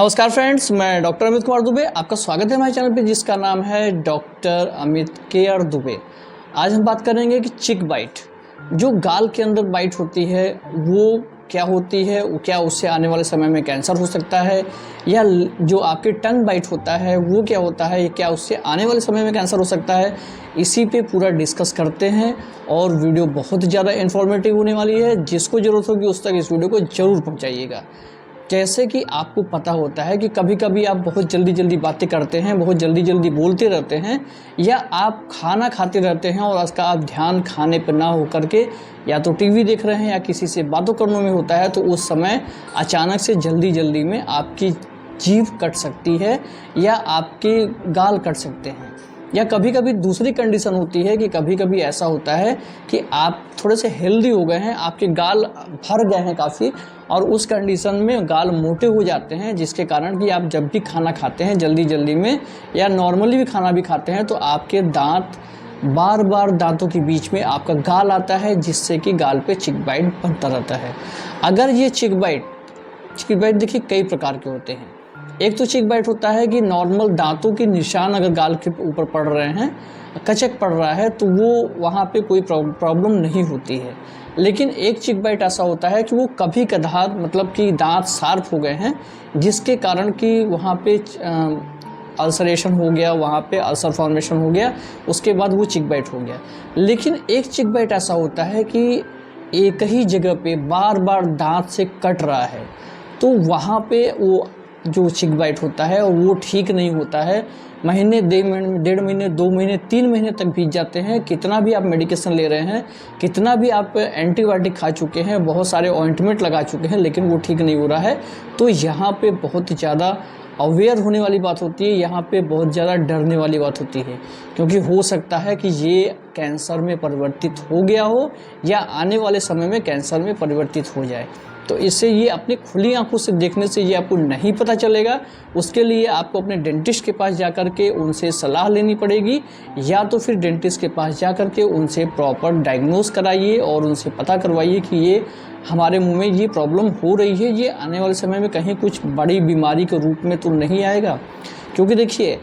नमस्कार फ्रेंड्स, मैं डॉक्टर अमित कुमार दुबे। आपका स्वागत है हमारे चैनल पे जिसका नाम है डॉक्टर अमित केयर दुबे। आज हम बात करेंगे कि चिक बाइट, जो गाल के अंदर बाइट होती है वो क्या होती है, वो क्या उससे आने वाले समय में कैंसर हो सकता है, या जो आपके टंग बाइट होता है वो क्या होता है, क्या उससे आने वाले समय में कैंसर हो सकता है। इसी पे पूरा डिस्कस करते हैं और वीडियो बहुत ज़्यादा इन्फॉर्मेटिव होने वाली है। जिसको ज़रूरत होगी उस तक इस वीडियो को ज़रूर पहुँचाइएगा। जैसे कि आपको पता होता है कि कभी कभी आप बहुत जल्दी जल्दी बातें करते हैं, बहुत जल्दी जल्दी बोलते रहते हैं, या आप खाना खाते रहते हैं और उसका आप ध्यान खाने पर ना हो करके या तो टीवी देख रहे हैं या किसी से बातों करने में होता है, तो उस समय अचानक से जल्दी जल्दी में आपकी जीभ कट सकती है या आपके गाल कट सकते हैं। या कभी कभी दूसरी कंडीशन होती है कि कभी कभी ऐसा होता है कि आप थोड़े से हेल्दी हो गए हैं, आपके गाल भर गए हैं काफ़ी, और उस कंडीशन में गाल मोटे हो जाते हैं, जिसके कारण कि आप जब भी खाना खाते हैं जल्दी जल्दी में या नॉर्मली भी खाना भी खाते हैं तो आपके दांत बार बार दांतों के बीच में आपका गाल आता है, जिससे कि गाल पे चिक बाइट बनता रहता है। अगर ये चिक बाइट देखिए कई प्रकार के होते हैं। एक तो चिक बाइट होता है कि नॉर्मल दांतों के निशान अगर गाल के ऊपर पड़ रहे हैं, कचक पड़ रहा है, तो वो वहाँ पे कोई प्रॉब्लम नहीं होती है। लेकिन एक चिक बाइट ऐसा होता है कि वो कभी कभार मतलब कि दांत शार्प हो गए हैं, जिसके कारण कि वहाँ पे अल्सरेशन हो गया, वहाँ पे अल्सर फॉर्मेशन हो गया, उसके बाद वो चिक बाइट हो गया। लेकिन एक चिक बाइट ऐसा होता है कि एक ही जगह पे बार बार दांत से कट रहा है, तो वहाँ पे वो जो चिक बाइट होता है वो ठीक नहीं होता है। महीने, 1.5 महीने, 2 महीने, 3 महीने तक बीत जाते हैं। कितना भी आप मेडिकेशन ले रहे हैं, कितना भी आप एंटीबायोटिक खा चुके हैं, बहुत सारे ऑइंटमेंट लगा चुके हैं, लेकिन वो ठीक नहीं हो रहा है। तो यहाँ पे बहुत ज़्यादा अवेयर होने वाली बात होती है, यहाँ पे बहुत ज़्यादा डरने वाली बात होती है, क्योंकि हो सकता है कि ये कैंसर में परिवर्तित हो गया हो या आने वाले समय में कैंसर में परिवर्तित हो जाए। तो इससे ये अपनी खुली आंखों से देखने से ये आपको नहीं पता चलेगा। उसके लिए आपको अपने डेंटिस्ट के पास जाकर के उनसे सलाह लेनी पड़ेगी, या तो फिर डेंटिस्ट के पास जाकर के उनसे प्रॉपर डायग्नोस कराइए और उनसे पता करवाइए कि ये हमारे मुंह में ये प्रॉब्लम हो रही है, ये आने वाले समय में कहीं कुछ बड़ी बीमारी के रूप में तो नहीं आएगा। क्योंकि देखिए,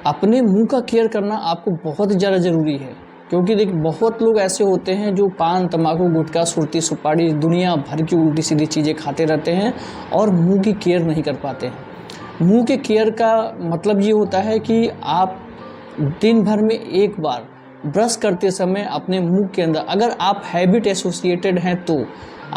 अपने मुंह का केयर करना आपको बहुत ज़्यादा ज़रूरी है। क्योंकि देखिए, बहुत लोग ऐसे होते हैं जो पान, तम्बाकू, गुटखा, सुरती, सुपारी, दुनिया भर की उल्टी सीधी चीज़ें खाते रहते हैं और मुंह की केयर नहीं कर पाते हैं। मुंह के केयर का मतलब ये होता है कि आप दिन भर में एक बार ब्रश करते समय अपने मुंह के अंदर, अगर आप हैबिट एसोसिएटेड हैं, तो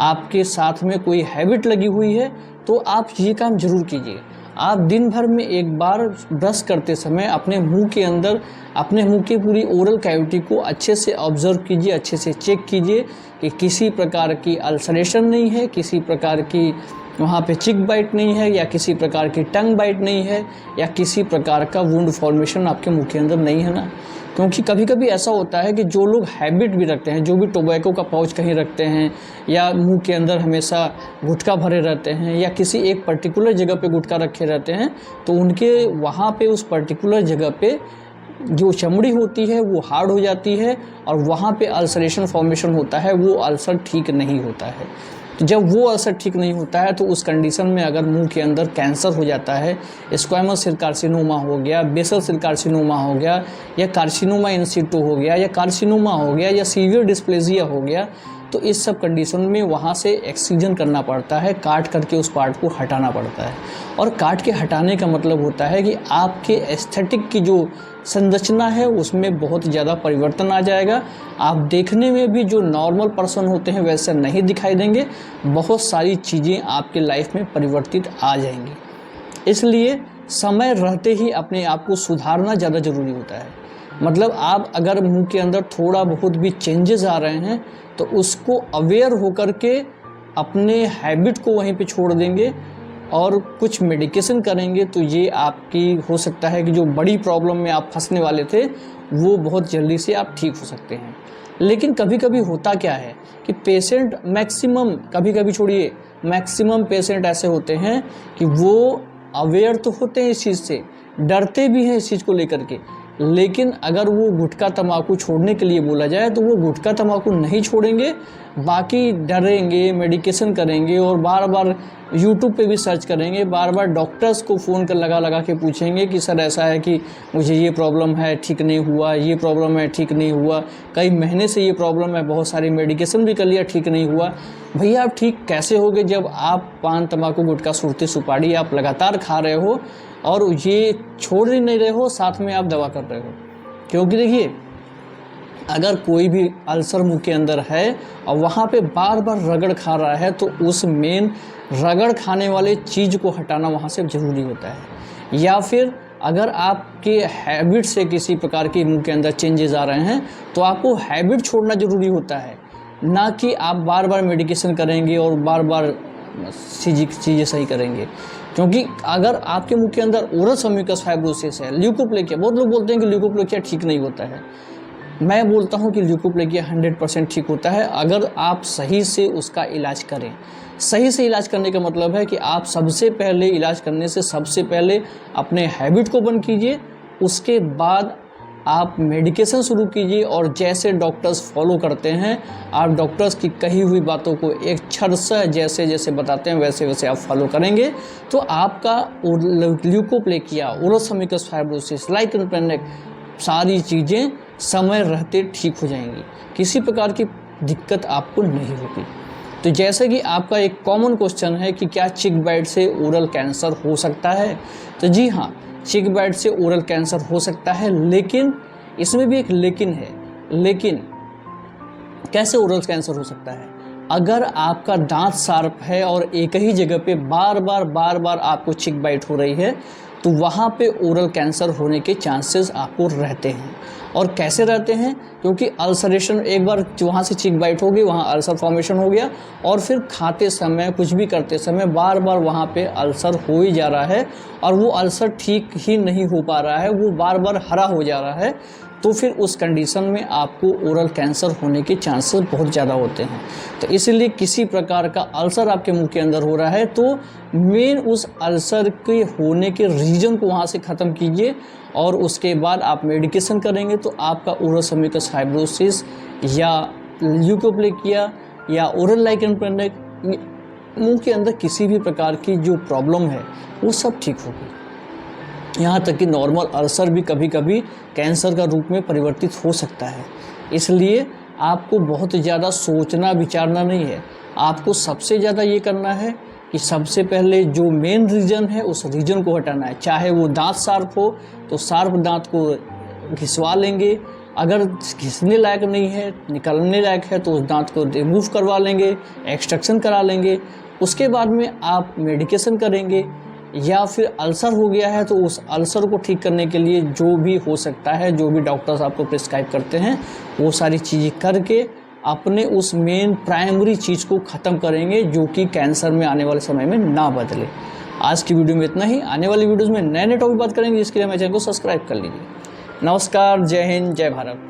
आपके साथ में कोई हैबिट लगी हुई है, तो आप ये काम ज़रूर कीजिए। आप दिन भर में एक बार ब्रश करते समय अपने मुंह के अंदर, अपने मुंह की पूरी ओरल कैविटी को अच्छे से ऑब्जर्व कीजिए, अच्छे से चेक कीजिए कि किसी प्रकार की अल्सरेशन नहीं है, किसी प्रकार की वहाँ पे चिक बाइट नहीं है, या किसी प्रकार की टंग बाइट नहीं है, या किसी प्रकार का वुंड फॉर्मेशन आपके मुंह के अंदर नहीं है ना। क्योंकि कभी कभी ऐसा होता है कि जो लोग हैबिट भी रखते हैं, जो भी टोबैको का पाउच कहीं रखते हैं, या मुंह के अंदर हमेशा गुटखा भरे रहते हैं, या किसी एक पर्टिकुलर जगह पे गुटखा रखे रहते हैं, तो उनके वहाँ पे उस पर्टिकुलर जगह पे जो चमड़ी होती है वो हार्ड हो जाती है, और वहाँ पे अल्सरेशन फॉर्मेशन होता है, वो अल्सर ठीक नहीं होता है। तो जब वो अल्सर ठीक नहीं होता है, तो उस कंडीशन में अगर मुंह के अंदर कैंसर हो जाता है, स्क्वैमस सेल कार्सिनोमा हो गया, बेसल सेल कार्सिनोमा हो गया, या कार्सिनोमा इन सिटू हो गया, या कार्सिनोमा हो गया, या सीवियर डिस्प्लेजिया हो गया, तो इस सब कंडीशन में वहाँ से एक्सीजन करना पड़ता है, काट करके उस पार्ट को हटाना पड़ता है। और काट के हटाने का मतलब होता है कि आपके एस्थेटिक की जो संरचना है उसमें बहुत ज़्यादा परिवर्तन आ जाएगा। आप देखने में भी जो नॉर्मल पर्सन होते हैं वैसे नहीं दिखाई देंगे, बहुत सारी चीज़ें आपके लाइफ में परिवर्तित आ जाएंगी। इसलिए समय रहते ही अपने आप को सुधारना ज़्यादा ज़रूरी होता है। मतलब आप अगर मुंह के अंदर थोड़ा बहुत भी चेंजेस आ रहे हैं, तो उसको अवेयर होकर के अपने हैबिट को वहीं पे छोड़ देंगे और कुछ मेडिकेशन करेंगे, तो ये आपकी हो सकता है कि जो बड़ी प्रॉब्लम में आप फंसने वाले थे वो बहुत जल्दी से आप ठीक हो सकते हैं। लेकिन कभी कभी होता क्या है कि पेशेंट मैक्सिमम, कभी कभी छोड़िए, मैक्सिमम पेशेंट ऐसे होते हैं कि वो अवेयर तो होते हैं इस चीज़ से, डरते भी हैं इस चीज़ को लेकर के, लेकिन अगर वो गुटखा तम्बाकू छोड़ने के लिए बोला जाए तो वो गुटखा तम्बाकू नहीं छोड़ेंगे, बाकी डरेंगे, मेडिकेशन करेंगे और बार बार यूट्यूब पे भी सर्च करेंगे, बार बार डॉक्टर्स को फ़ोन कर लगा लगा के पूछेंगे कि सर ऐसा है कि मुझे ये प्रॉब्लम है, ठीक नहीं हुआ, ये प्रॉब्लम है, ठीक नहीं हुआ, कई महीने से ये प्रॉब्लम है, बहुत सारी मेडिकेशन भी कर लिया, ठीक नहीं हुआ। भैया आप ठीक कैसे होगे जब आप पान, तंबाकू, गुटखा, सुरती, सुपारी आप लगातार खा रहे हो और ये छोड़ ही नहीं रहे हो, साथ में आप दवा कर रहे हो। क्योंकि देखिए, अगर कोई भी अल्सर मुंह के अंदर है और वहाँ पे बार बार रगड़ खा रहा है तो उस मेन रगड़ खाने वाले चीज़ को हटाना वहाँ से ज़रूरी होता है। या फिर अगर आपके हैबिट से किसी प्रकार की मुंह के अंदर चेंजेस आ रहे हैं तो आपको हैबिट छोड़ना ज़रूरी होता है, ना कि आप बार बार मेडिकेशन करेंगे और बार बार चीज़ें सही करेंगे। क्योंकि अगर आपके मुंह के अंदर ओरल सम्यूकस फाइब्रोसिस है, ल्यूकोप्लेकिया, बहुत लोग बोलते हैं कि ल्यूकोप्लेकिया ठीक नहीं होता है, मैं बोलता हूं कि ल्यूकोप्लेकिया 100% ठीक होता है अगर आप सही से उसका इलाज करें। सही से इलाज करने का मतलब है कि आप सबसे पहले इलाज करने से सबसे पहले अपने हैबिट को बंद कीजिए, उसके बाद आप मेडिकेशन शुरू कीजिए और जैसे डॉक्टर्स फॉलो करते हैं, आप डॉक्टर्स की कही हुई बातों को एक क्षरशः जैसे जैसे बताते हैं वैसे वैसे आप फॉलो करेंगे तो आपका ल्यूकोप्लेकिया, ओरल सम्यूकस फाइब्रोसिस, लाइकन प्लेनेक, सारी चीज़ें समय रहते ठीक हो जाएंगी, किसी प्रकार की दिक्कत आपको नहीं होगी। तो जैसे कि आपका एक कॉमन क्वेश्चन है कि क्या चिक बाइट से ओरल कैंसर हो सकता है, तो जी हाँ, चिक बाइट से ओरल कैंसर हो सकता है, लेकिन इसमें भी एक लेकिन है। लेकिन कैसे ओरल कैंसर हो सकता है? अगर आपका दांत शार्प है और एक ही जगह पे बार बार आपको चिक बाइट हो रही है तो वहाँ पे ओरल कैंसर होने के चांसेस आपको रहते हैं। और कैसे रहते हैं? क्योंकि अल्सरेशन, एक बार वहाँ से चिक बाइट हो गई, वहाँ अल्सर फॉर्मेशन हो गया और फिर खाते समय, कुछ भी करते समय बार बार वहाँ पे अल्सर हो ही जा रहा है और वो अल्सर ठीक ही नहीं हो पा रहा है, वो बार बार हरा हो जा रहा है। तो फिर उस कंडीशन में आपको ओरल कैंसर होने के चांसेस बहुत ज़्यादा होते हैं। तो इसलिए किसी प्रकार का अल्सर आपके मुंह के अंदर हो रहा है तो मेन उस अल्सर के होने के रीजन को वहाँ से ख़त्म कीजिए और उसके बाद आप मेडिकेशन करेंगे तो आपका ओरल सम्यूकस फाइब्रोसिस या ल्यूकोप्लेकिया या ओरल लाइकन प्लेनेक, मुंह के अंदर किसी भी प्रकार की जो प्रॉब्लम है वो सब ठीक होगी। यहाँ तक कि नॉर्मल अल्सर भी कभी कभी कैंसर का रूप में परिवर्तित हो सकता है। इसलिए आपको बहुत ज़्यादा सोचना विचारना नहीं है, आपको सबसे ज़्यादा ये करना है कि सबसे पहले जो मेन रीजन है उस रीजन को हटाना है। चाहे वो दांत शार्प हो तो शार्प दांत को घिसवा लेंगे, अगर घिसने लायक नहीं है, निकालने लायक है तो उस दांत को रिमूव करवा लेंगे, एक्सट्रैक्शन करा लेंगे। उसके बाद में आप मेडिकेशन करेंगे। या फिर अल्सर हो गया है तो उस अल्सर को ठीक करने के लिए जो भी हो सकता है, जो भी डॉक्टर्स आपको प्रिस्क्राइब करते हैं, वो सारी चीज़ें करके अपने उस मेन प्राइमरी चीज़ को ख़त्म करेंगे जो कि कैंसर में आने वाले समय में ना बदले। आज की वीडियो में इतना ही। आने वाली वीडियोज़ में नए नए टॉपिक बात करेंगे, जिसके लिए मेरे चैनल को सब्सक्राइब कर लीजिए। नमस्कार, जय हिंद, जय भारत।